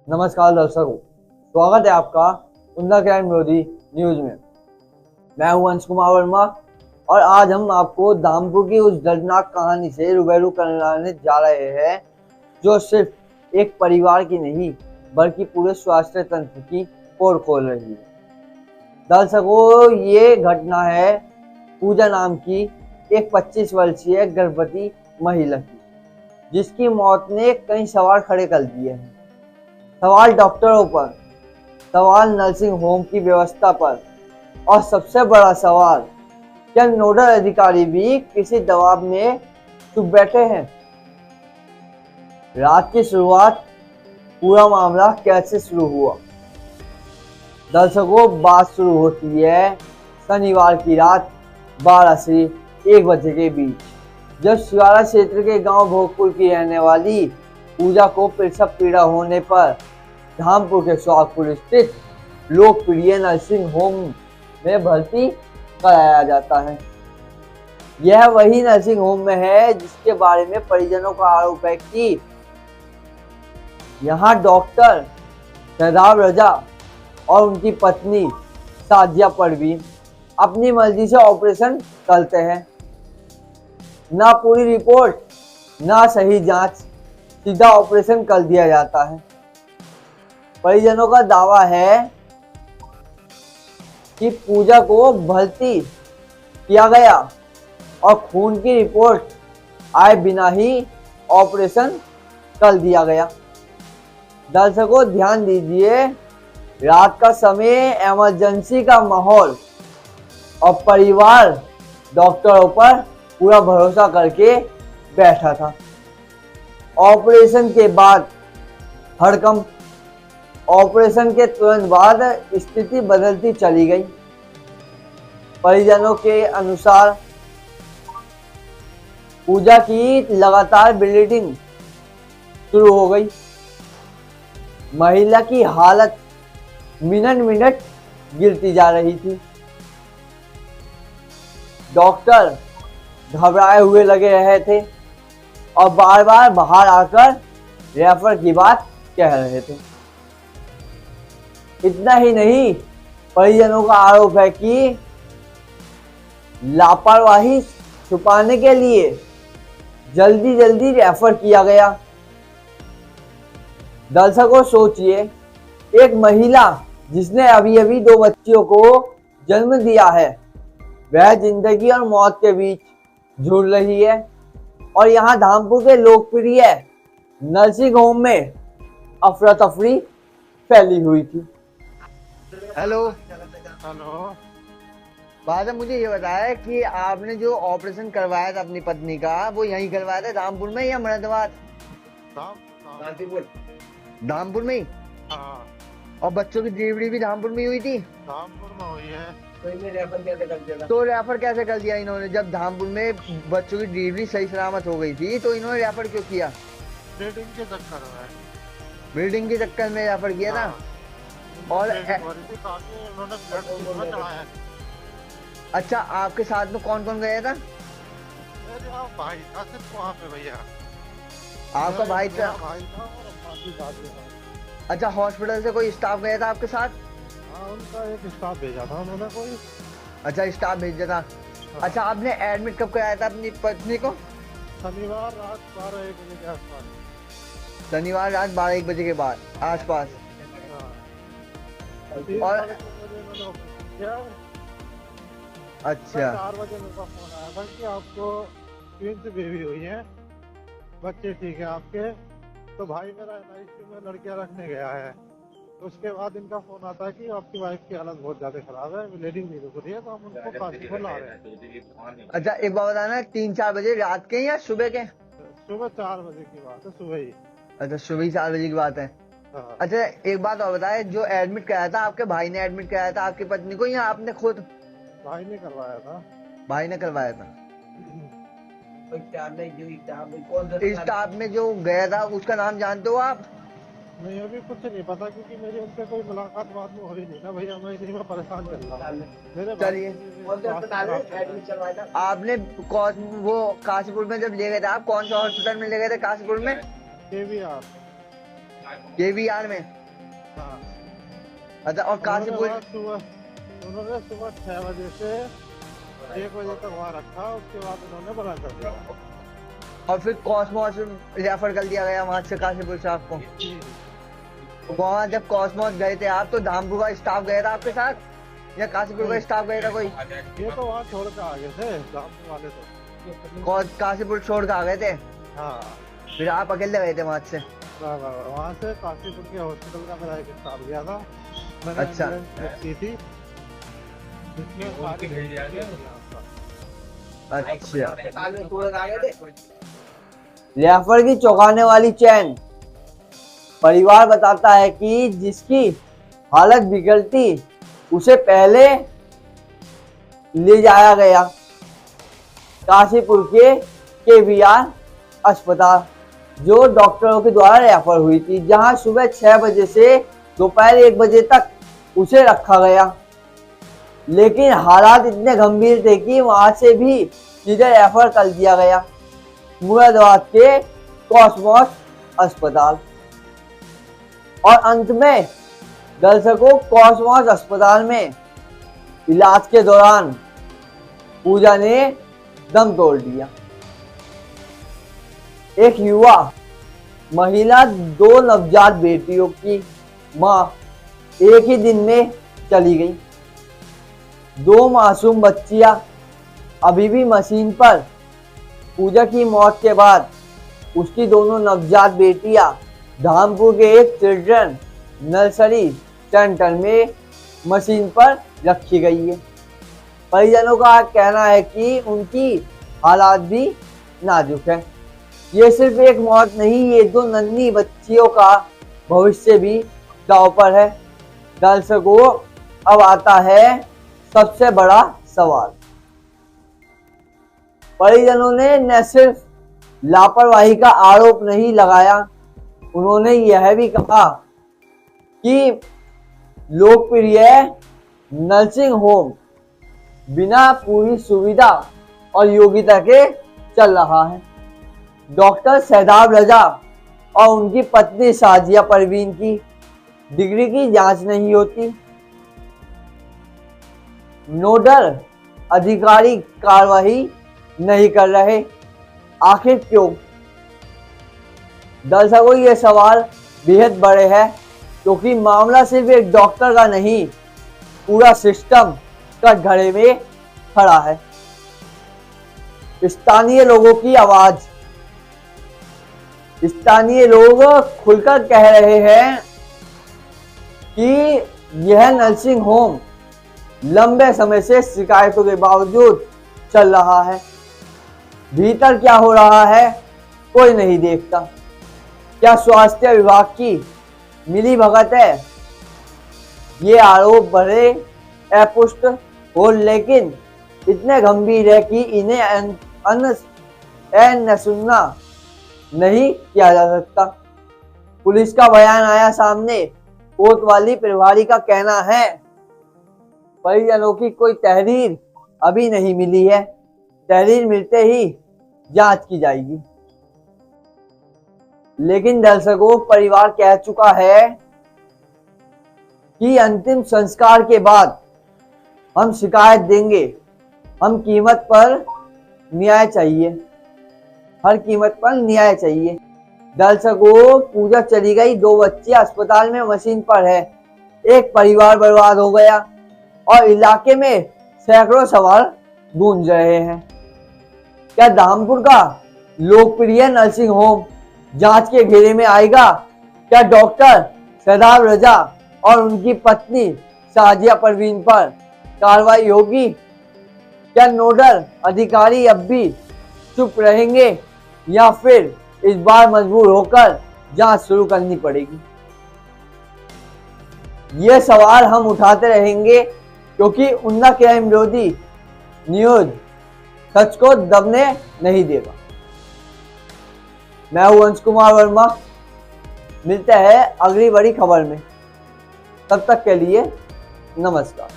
नमस्कार दर्शकों, स्वागत है आपका उन्नत क्राइम विरोधी न्यूज में। मैं हूं अंश कुमार वर्मा और आज हम आपको धामपुर की उस दर्दनाक कहानी से रूबरू कराने जा रहे हैं जो सिर्फ एक परिवार की नहीं बल्कि पूरे स्वास्थ्य तंत्र की पोल खोल रही है। दर्शकों, ये घटना है पूजा नाम की एक 25 वर्षीय गर्भवती महिला की, जिसकी मौत ने कई सवाल खड़े कर दिए हैं। सवाल डॉक्टरों पर, सवाल नर्सिंग होम की व्यवस्था पर और सबसे बड़ा सवाल, क्या नोडल अधिकारी भी किसी दबाव में चुप बैठे हैं? रात की शुरुआत, पूरा मामला कैसे शुरू हुआ? दर्शकों, बात शुरू होती है शनिवार की रात 12 से 1 बजे के बीच, जब शिवाला क्षेत्र के गांव भोगपुर की रहने वाली पूजा को प्रसव पीड़ा होने पर धामपुर के सोहागपुर स्थित लोकप्रिय नर्सिंग होम में भर्ती कराया जाता है। यह वही नर्सिंग होम में है जिसके बारे में परिजनों का आरोप है कि यहाँ डॉक्टर शादाब रजा और उनकी पत्नी साजिया परवीन अपनी मर्जी से ऑपरेशन करते हैं। ना पूरी रिपोर्ट, ना सही जांच, सीधा ऑपरेशन कर दिया जाता है। परिजनों का दावा है कि पूजा को भर्ती किया गया और खून की रिपोर्ट आए बिना ही ऑपरेशन कर दिया गया। दर्शकों, ध्यान दीजिए, रात का समय, इमरजेंसी का माहौल और परिवार डॉक्टरों पर पूरा भरोसा करके बैठा था। ऑपरेशन के बाद हड़कंप, ऑपरेशन के तुरंत बाद स्थिति बदलती चली गई। परिजनों के अनुसार पूजा की लगातार ब्लीडिंग शुरू हो गई। महिला की हालत मिनट मिनट गिरती जा रही थी। डॉक्टर घबराए हुए लगे रहे थे और बार बार बाहर आकर रेफर की बात कह रहे थे। इतना ही नहीं, परिजनों का आरोप है कि लापरवाही छुपाने के लिए जल्दी जल्दी रेफर किया गया। दर्शकों, सोचिए, एक महिला जिसने अभी अभी 2 बच्चियों को जन्म दिया है, वह जिंदगी और मौत के बीच झूल रही है और यहाँ धामपुर के लोकप्रिय नर्सिंग होम में अफरा तफरी फैली हुई थी। Hello hello. बाद मुझे ये बताया कि आपने जो ऑपरेशन करवाया था अपनी पत्नी का, वो यहीं करवाया था धामपुर में या मुरादाबाद? धामपुर में ही। हाँ, और बच्चों की डिलीवरी भी धामपुर में ही हुई थी? धामपुर में हुई है। तो रेफर कैसे कर दिया इन्होंने? जब धामपुर में बच्चों की डिलीवरी सही सलामत हो गई थी तो इन्होंने रेफर क्यों किया? ब्लीडिंग के चक्कर में। ब्लीडिंग के चक्कर में रेफर किया था। और उन्होंने ब्लड चढ़ाया। अच्छा, आपके साथ में कौन कौन गया था? मेरे भाई था सिर्फ वहाँ पे भैया। आपका भाई था? भाई था और अम्मा की दादी था। अच्छा, हॉस्पिटल से कोई स्टाफ गया था आपके साथ? हाँ, उनका एक स्टाफ भेजा था उन्होंने कोई। अच्छा, स्टाफ भेजा था। अच्छा, आपने एडमिट कब कराया था अपनी पत्नी को? शनिवार रात 12-1 बजे के आसपास। शनिवार रात 12-1 बजे के बाद आसपास। और अच्छा, 4 बजे मेरे पास फोन आया था कि आपको ट्विंस बेबी हुई है, बच्चे ठीक है आपके। तो भाई मेरा NICU में लड़कियां रखने गया है। तो उसके बाद इनका फोन आता है कि आपकी वाइफ की हालत बहुत ज्यादा खराब है, ब्लीडिंग भी रुक रही है, तो हम उनको काशीपुर ला रहे हैं। अच्छा, एक बात बताना, 3-4 बजे रात के या सुबह के? सुबह 4 बजे की बात है, सुबह ही। अच्छा, सुबह ही 4 बजे की बात है। हाँ। अच्छा, एक बात और बताए, जो एडमिट कराया था आपके भाई ने एडमिट कराया था आपकी पत्नी को या आपने खुद? भाई ने करवाया था। भाई ने करवाया था। स्टाफ में जो गया था उसका नाम जानते हो आप? नहीं, अभी कुछ नहीं पता क्योंकि मेरी उनसे कोई मुलाकात बाद में हुई नहीं ना भैया। मैं इसी में परेशान चल रहा हूँ। चलिए, आपने वो काशीपुर में जब ले गए थे, आप कौन सा हॉस्पिटल में ले गए थे काशीपुर में? KVR। KVR में। अच्छा, और काशीपुर उन्होंने सुबह 6 बजे से 1 बजे तक वहाँ रखा, उसके बाद उन्होंने बना कर दिया। और फिर कॉस्मोस रेफर कर दिया गया वहां से काशीपुर से आपको। वहाँ जब कॉस्मोस गए थे आप, तो धामपुर का स्टाफ गया था आपके साथ या काशीपुर का स्टाफ गया था कोई? ये तो वहाँ छोड़ के आ गए थे धामपुर वाले तो। काशीपुर छोड़ के आ गए थे, हाँ। फिर आप अकेले गए थे वहां से? वहाँ से काशीपुर के हॉस्पिटल का मेरा एक स्टाफ गया था, मैंने अच्छा। एम्बुलेंस बुक की थी जिसमें सारी अच्छा। रेफर की चौंकाने वाली चैन। परिवार बताता है कि जिसकी हालत बिगड़ती उसे पहले ले जाया गया काशीपुर के KVR अस्पताल, जो डॉक्टरों के द्वारा रेफर हुई थी, जहां सुबह 6 बजे से दोपहर 1 बजे तक उसे रखा गया। लेकिन हालात इतने गंभीर थे कि वहां से भी सीधे रेफर कर दिया गया मुरादाबाद के कॉस्मोस अस्पताल। और अंत में दर्शकों, कॉस्मोस अस्पताल में इलाज के दौरान पूजा ने दम तोड़ दिया। एक युवा महिला 2 नवजात बेटियों की मां एक ही दिन में चली गई। 2 मासूम बच्चियां अभी भी मशीन पर। पूजा की मौत के बाद उसकी दोनों नवजात बेटियां धामपुर के एक चिल्ड्रन नर्सरी सेंटर में मशीन पर रखी गई है। परिजनों का कहना है कि उनकी हालात भी नाजुक है। ये सिर्फ एक मौत नहीं, ये 2 नन्ही बच्चियों का भविष्य भी दांव पर है। दर्शकों, अब आता है सबसे बड़ा सवाल। परिजनों ने न सिर्फ लापरवाही का आरोप नहीं लगाया, उन्होंने यह भी कहा कि लोकप्रिय नर्सिंग होम बिना पूरी सुविधा और योग्यता के चल रहा है। डॉक्टर शहदाब रजा और उनकी पत्नी साजिया परवीन की डिग्री की जांच नहीं होती। नोडल अधिकारी कार्रवाई नहीं कर रहे, आखिर क्यों? दर्शकों, ये सवाल बेहद बड़े हैं, क्योंकि मामला सिर्फ एक डॉक्टर का नहीं, पूरा सिस्टम कटघरे में खड़ा है। स्थानीय लोगों की आवाज। स्थानीय लोग खुलकर कह रहे हैं कि यह नर्सिंग होम लंबे समय से शिकायतों के बावजूद चल रहा है। भीतर क्या हो रहा है कोई नहीं देखता। क्या स्वास्थ्य विभाग की मिली भगत है? ये आरोप बड़े अपुष्ट हो, लेकिन इतने गंभीर है कि इन्हें अनसुना नहीं किया जा सकता। पुलिस का बयान आया सामने। कोतवाली प्रभारी का कहना है परिजनों की कोई तहरीर अभी नहीं मिली है, तहरीर मिलते ही जांच की जाएगी। लेकिन दर्शकों, परिवार कह चुका है कि अंतिम संस्कार के बाद हम शिकायत देंगे। हम कीमत पर न्याय चाहिए, हर कीमत पर न्याय चाहिए। दर्शकों, पूजा चली गई, 2 बच्चे अस्पताल में मशीन पर है, एक परिवार बर्बाद हो गया और इलाके में सैकड़ों सवाल गूंज रहे हैं। क्या धामपुर का लोकप्रिय नर्सिंग होम जांच के घेरे में आएगा? क्या डॉक्टर शहदाब रजा और उनकी पत्नी साजिया परवीन पर कार्रवाई होगी? क्या नोडल अधिकारी अब भी चुप रहेंगे या फिर इस बार मजबूर होकर जांच शुरू करनी पड़ेगी? ये सवाल हम उठाते रहेंगे, क्योंकि उन्ना क्राइम विरोधी न्यूज सच को दबने नहीं देगा। मैं हूं अंश कुमार वर्मा। मिलते हैं अगली बड़ी खबर में। तब तक के लिए नमस्कार।